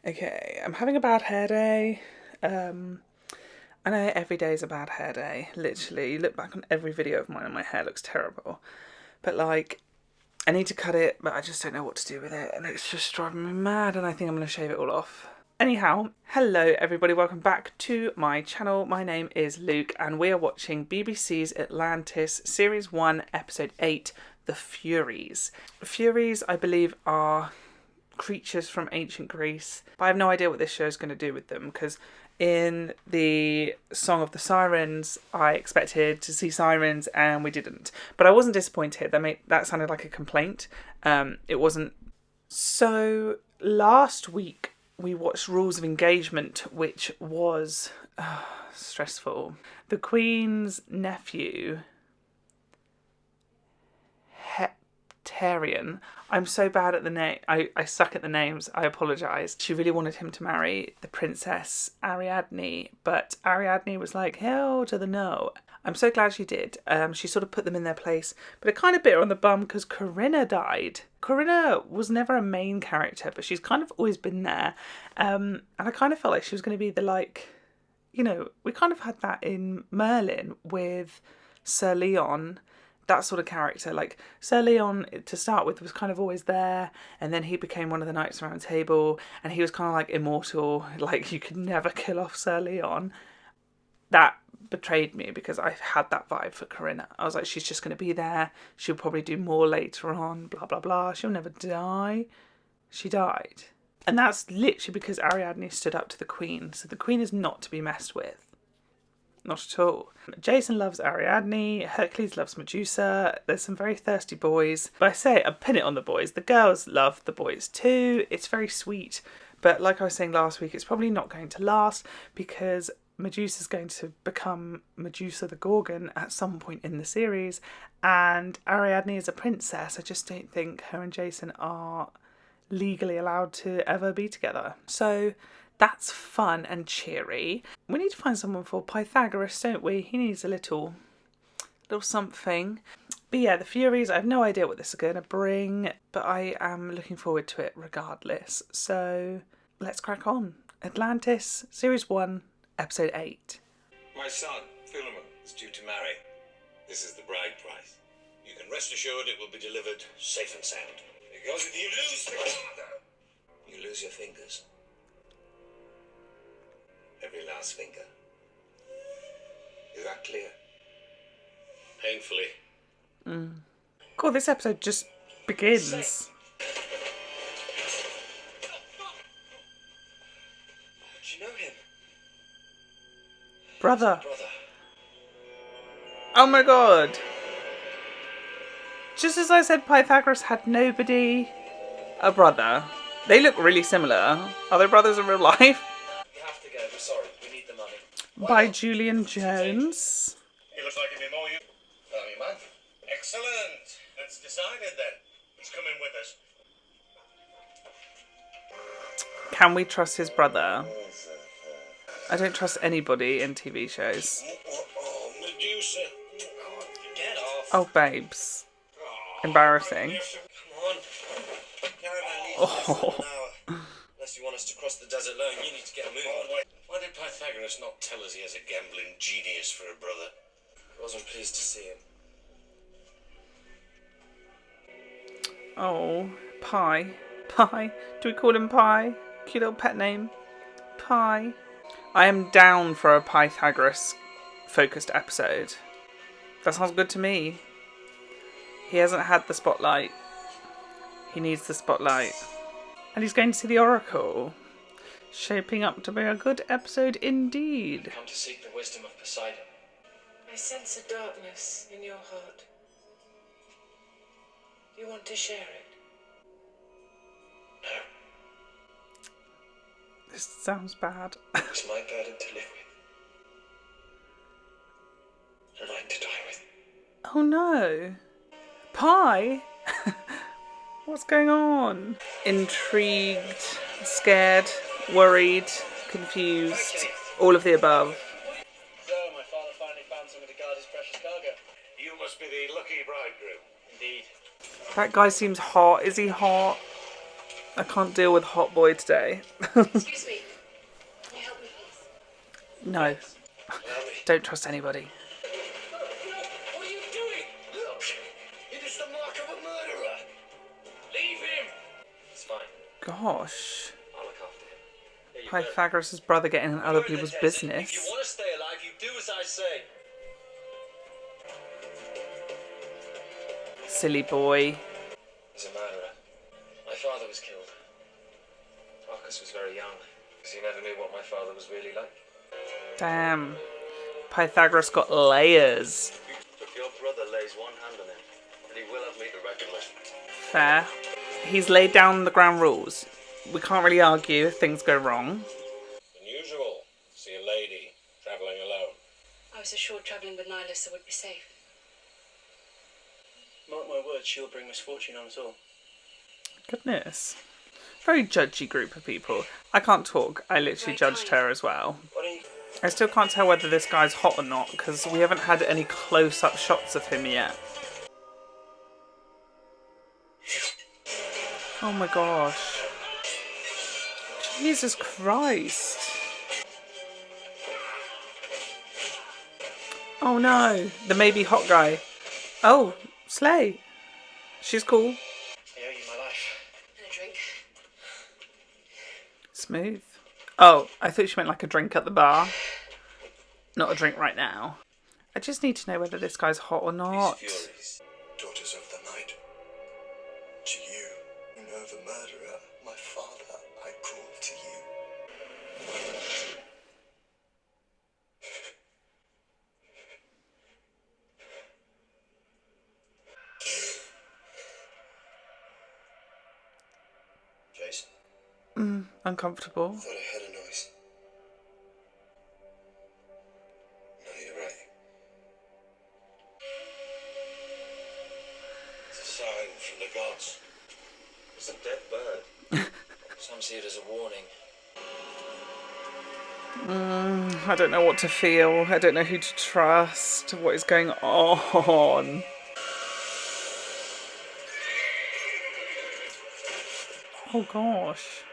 Okay, I'm having a bad hair day. I know every day is a bad hair day. Literally, you look back on every video of mine and my hair looks terrible. But like, I need to cut it, but I just don't know what to do with it. And it's just driving me mad and I think I'm going to shave it all off. Anyhow, hello everybody, welcome back to my channel. My name is Luke and we are watching BBC's Atlantis Series 1, Episode 8, The Furies. Furies, I believe, are creatures from ancient Greece, but I have no idea what this show is going to do with them, because in the Song of the Sirens I expected to see sirens and we didn't, but I wasn't disappointed. That sounded like a complaint. It wasn't. So last week we watched Rules of Engagement, which was stressful. The Queen's nephew, Heptarian. I'm so bad at the name. I suck at the names. I apologise. She really wanted him to marry the princess Ariadne, but Ariadne was like, hell to the no. I'm so glad she did. She sort of put them in their place, but it kind of bit her on the bum because Corinna died. Corinna was never a main character, but she's kind of always been there. And I kind of felt like she was going to be the, like, you know, we kind of had that in Merlin with Sir Leon. That sort of character, like Sir Leon to start with was kind of always there, and then he became one of the Knights Round Table, and he was kind of like immortal, like you could never kill off Sir Leon. That betrayed me because I had that vibe for Corinna. I was like, she's just going to be there, she'll probably do more later on, blah blah blah, she'll never die. She died. And that's literally because Ariadne stood up to the Queen, so the Queen is not to be messed with. Not at all. Jason loves Ariadne, Hercules loves Medusa, there's some very thirsty boys. But I say, I pin it on the boys. The girls love the boys too. It's very sweet. But like I was saying last week, it's probably not going to last because Medusa's going to become Medusa the Gorgon at some point in the series. And Ariadne is a princess. I just don't think her and Jason are legally allowed to ever be together. So that's fun and cheery. We need to find someone for Pythagoras, don't we? He needs a little something. But yeah, the Furies, I have no idea what this is going to bring, but I am looking forward to it regardless. So let's crack on. Atlantis, Series 1, Episode 8. My son, Philemon, is due to marry. This is the bride price. You can rest assured it will be delivered safe and sound. Because if you lose the cargo, you lose your fingers. Every last finger. Is that clear? Painfully. God, this episode just begins. Do you know him? Brother. Brother. Oh my god. Just as I said Pythagoras had nobody, a brother. They look really similar. Are they brothers in real life? You have to go. We're sorry. We need the money. By Julian Jones. He looks like he'd be more you. Oh, you man. Excellent. It's decided then. He's coming with us. Can we trust his brother? I don't trust anybody in TV shows. Oh, Medusa. Get off. Oh, babes. Embarrassing. Come on. Caravan leaves Oh. in an hour. Unless you want us to cross the desert alone, you need to get a move on. Why did Pythagoras not tell us he has a gambling genius for a brother? I wasn't pleased to see him. Oh, Pie. Pie. Do we call him Pie? Cute little pet name. Pie. I am down for a Pythagoras focused episode. That sounds good to me. He hasn't had the spotlight. He needs the spotlight. And he's going to see the Oracle. Shaping up to be a good episode indeed. Come to seek the wisdom of Poseidon. I sense a darkness in your heart. You want to share it? No, This sounds bad. it's my burden to live with. And mine to die with. Oh no. Pie? What's going on? Intrigued, scared, worried, confused, all of the above. So, my father finally found someone to guard his precious cargo. You must be the lucky bridegroom. Indeed. That guy seems hot. Is he hot? I can't deal with hot boy today. Excuse me. Can you help me, please? No. Allow me. Don't trust anybody. Look, what are you doing? Look, it is the mark of a murderer. Leave him. It's fine. Gosh. I'll look after him. Here, you go. Pythagoras' brother getting in other You're in the people's desert. business. If you want to stay alive, you do as I say. Silly boy. He's a murderer. My father was killed. Marcus was very young, because he never knew what my father was really like. Damn. Pythagoras got layers. If your brother lays one hand on him, then he will have me to reckon with. Fair. He's laid down the ground rules. We can't really argue if things go wrong. Unusual. See a lady travelling alone. I was assured travelling with Nihilus would be safe. Mark my words, she'll bring misfortune on us all. Goodness. Very judgy group of people. I can't talk. I literally judged her as well. What are you... I still can't tell whether this guy's hot or not because we haven't had any close-up shots of him yet. Oh my gosh. Jesus Christ. Oh no. The maybe hot guy. Oh, Slay. She's cool. I owe you my life. And a drink. Smooth. Oh, I thought she meant like a drink at the bar. Not a drink right now. I just need to know whether this guy's hot or not. Furies, daughters of the night. To you, who know the murderer, my father, I call to you. Jason, Uncomfortable. thought I heard a noise. No, you're right. It's a sign from the gods. It's a dead bird. Some see it as a warning. I don't know what to feel. I don't know who to trust. What is going on? Oh gosh.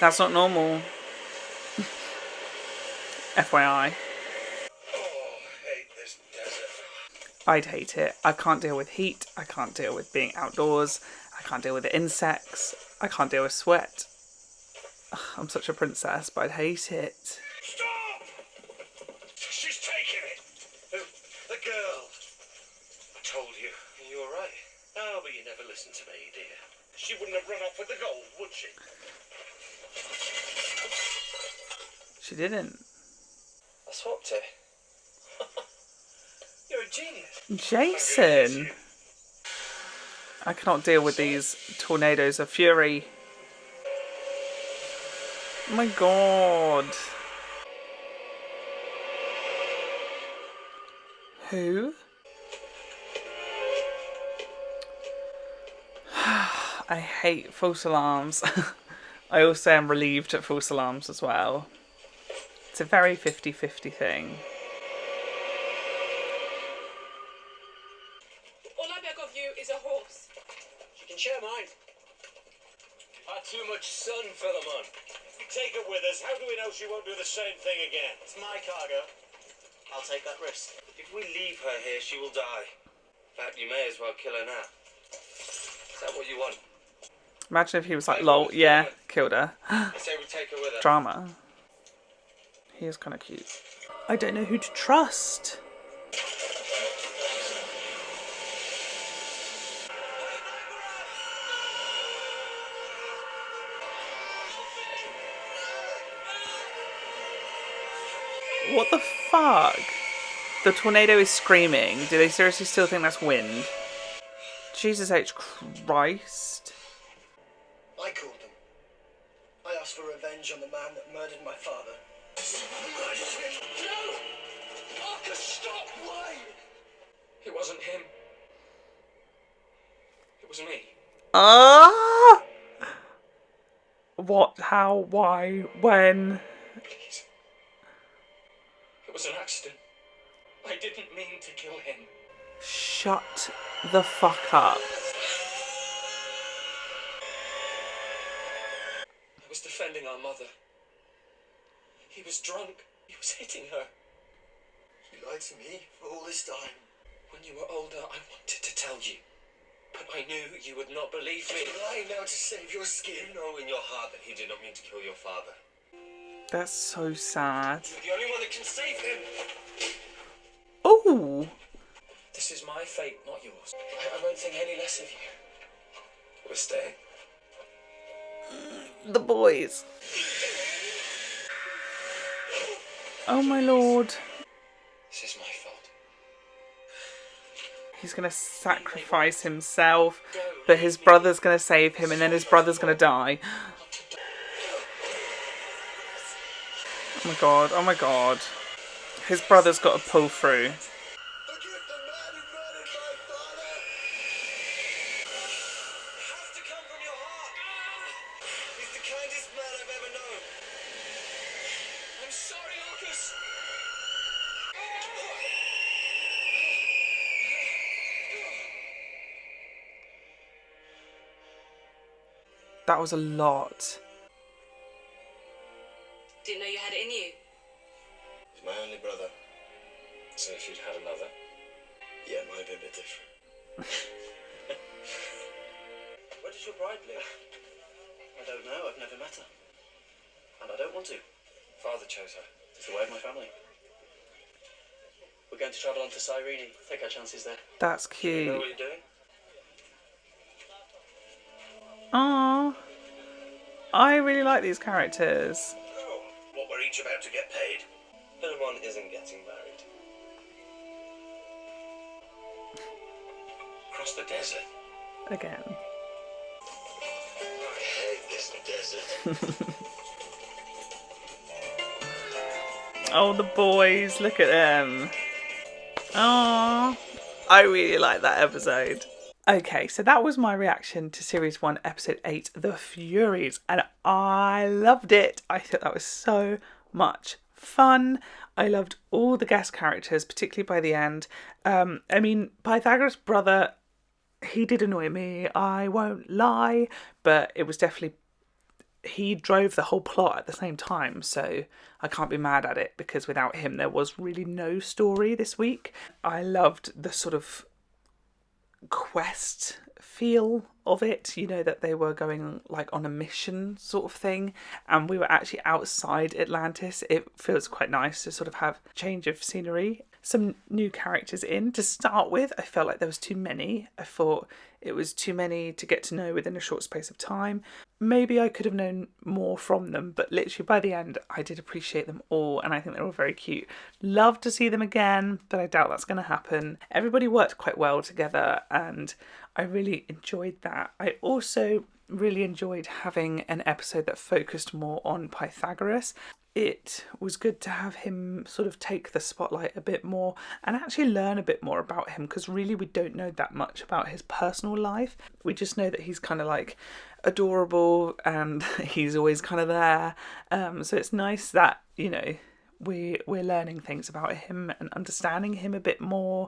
That's not normal. FYI. Oh, I hate this desert. I'd hate it. I can't deal with heat. I can't deal with being outdoors. I can't deal with the insects. I can't deal with sweat. Ugh, I'm such a princess, but I'd hate it. Stop! She's taking it. The girl. I told you. You were right. Oh, but you never listened to me, dear. She wouldn't have run off with the gold, would she? She didn't. I swapped it. You're a genius. Jason! I cannot deal with these tornadoes of fury. Oh my god. Who? I hate false alarms. I also am relieved at false alarms as well. It's a very 50-50 thing. All I beg of you is a horse. She can share mine. Too much sun, Philemon. If we take her with us, how do we know she won't do the same thing again? It's my cargo. I'll take that risk. If we leave her here, she will die. In fact, you may as well kill her now. Is that what you want? Imagine if he was like, lol, yeah, killed her. I say we take her with us. Drama. He is kind of cute. I don't know who to trust. What the fuck? The tornado is screaming. Do they seriously still think that's wind? Jesus H. Christ. I called them. I asked for revenge on the man that murdered my father. No! Marcus, stop! Why? It wasn't him. It was me. Ah! What? How? Why? When? Please. It was an accident. I didn't mean to kill him. Shut the fuck up. was defending our mother. He was drunk. He was hitting her. You lied to me for all this time. When you were older, I wanted to tell you. But I knew you would not believe me. You're lying now to save your skin. You know in your heart that he did not mean to kill your father. That's so sad. You're the only one that can save him. Oh, This is my fate, not yours. I won't think any less of you. We're staying. the boys. Oh my lord. This is my fault. He's going to sacrifice himself, but his brother's going to save him, and then his brother's going to die. Oh my god, oh my god. His brother's got to pull through. Forgive the man who murdered my father! Have to come from your heart. He's the kindest man I've ever known. I'm sorry, Arcus. That was a lot. Didn't know you had it in you. He's my only brother. So if you'd had another. Yeah, it might be a bit different. Where does your bride live? I don't know, I've never met her. And I don't want to. Father chose her. It's the way of my family. We're going to travel on to Cyrene. Take our chances there. That's You cute. know what you're doing? Aww. I really like these characters. Oh, what we're each about to get paid. Philemon isn't getting married. Across the desert. Again. I hate this desert. Oh, the boys. Look at them. Aww. I really like that episode. Okay, so that was my reaction to Series 1, Episode 8, The Furies. And I loved it. I thought that was so much fun. I loved all the guest characters, particularly by the end. I mean, Pythagoras' brother, he did annoy me, I won't lie. But it was definitely... he drove the whole plot at the same time, so I can't be mad at it, because without him there was really no story this week. I loved the sort of quest feel of it, you know, that they were going like on a mission sort of thing, and we were actually outside Atlantis. It feels quite nice to sort of have change of scenery. Some new characters in to start with. I felt like there was too many. I thought it was too many to get to know within a short space of time. Maybe I could have known more from them, but literally by the end I did appreciate them all, and I think they're all very cute. Love to see them again, but I doubt that's going to happen. Everybody worked quite well together and I really enjoyed that. I also really enjoyed having an episode that focused more on Pythagoras. It was good to have him sort of take the spotlight a bit more and actually learn a bit more about him, because really we don't know that much about his personal life. We just know that he's kind of like adorable and he's always kind of there. So it's nice that, you know, we're learning things about him and understanding him a bit more,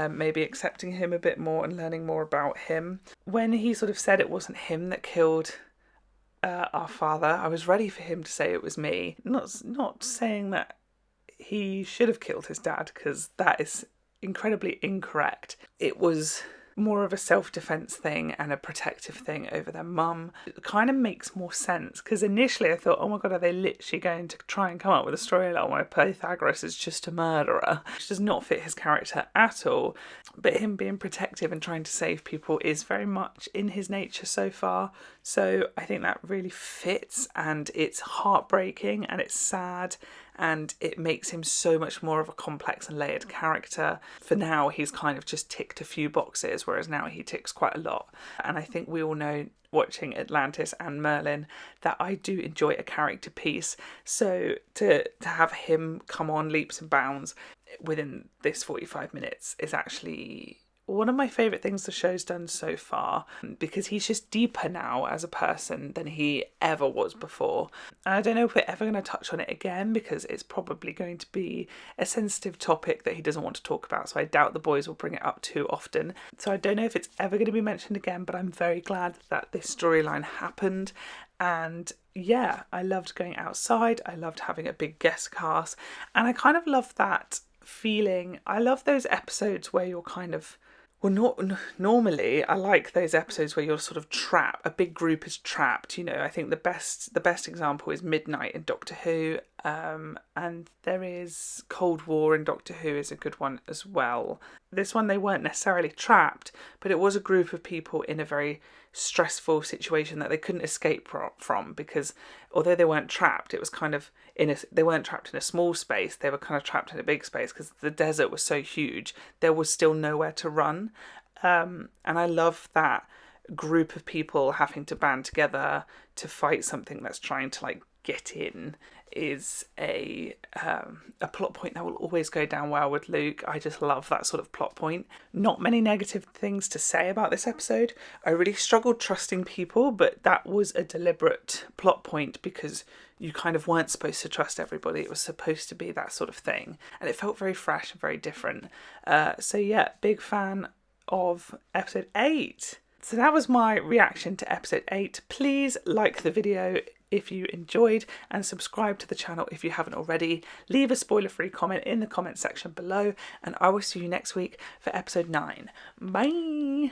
maybe accepting him a bit more and learning more about him. When he sort of said it wasn't him that killed our father, I was ready for him to say it was me. Not saying that he should have killed his dad, because that is incredibly incorrect. It was more of a self-defense thing and a protective thing over their mum. It kind of makes more sense, because initially I thought, oh my god, are they literally going to try and come up with a storyline where Pythagoras is just a murderer, which does not fit his character at all. But him being protective and trying to save people is very much in his nature so far, so I think that really fits, and it's heartbreaking and it's sad, and it makes him so much more of a complex and layered character. For now, he's kind of just ticked a few boxes, whereas now he ticks quite a lot. And I think we all know, watching Atlantis and Merlin, that I do enjoy a character piece. So to have him come on leaps and bounds within this 45 minutes is actually one of my favourite things the show's done so far, because he's just deeper now as a person than he ever was before. And I don't know if we're ever going to touch on it again, because it's probably going to be a sensitive topic that he doesn't want to talk about, so I doubt the boys will bring it up too often. So I don't know if it's ever going to be mentioned again, but I'm very glad that this storyline happened. And yeah, I loved going outside, I loved having a big guest cast, and I kind of love that feeling. I love those episodes where you're kind of, normally I like those episodes where you're sort of trapped, a big group is trapped, you know. I think the best example is Midnight in Doctor Who, and there is Cold War in Doctor Who is a good one as well. This one, they weren't necessarily trapped, but it was a group of people in a very stressful situation that they couldn't escape from, because although they weren't trapped, it was kind of they weren't trapped in a small space, they were kind of trapped in a big space, because the desert was so huge, there was still nowhere to run. And I love that group of people having to band together to fight something that's trying to like get in is a plot point that will always go down well with Luke. I just love that sort of plot point. Not many negative things to say about this episode. I really struggled trusting people, but that was a deliberate plot point, because you kind of weren't supposed to trust everybody. It was supposed to be that sort of thing, and it felt very fresh and very different. So yeah, big fan of episode 8. So that was my reaction to episode 8. Please like the video if you enjoyed, and subscribe to the channel if you haven't already. Leave a spoiler-free comment in the comment section below, and I will see you next week for episode 9. Bye!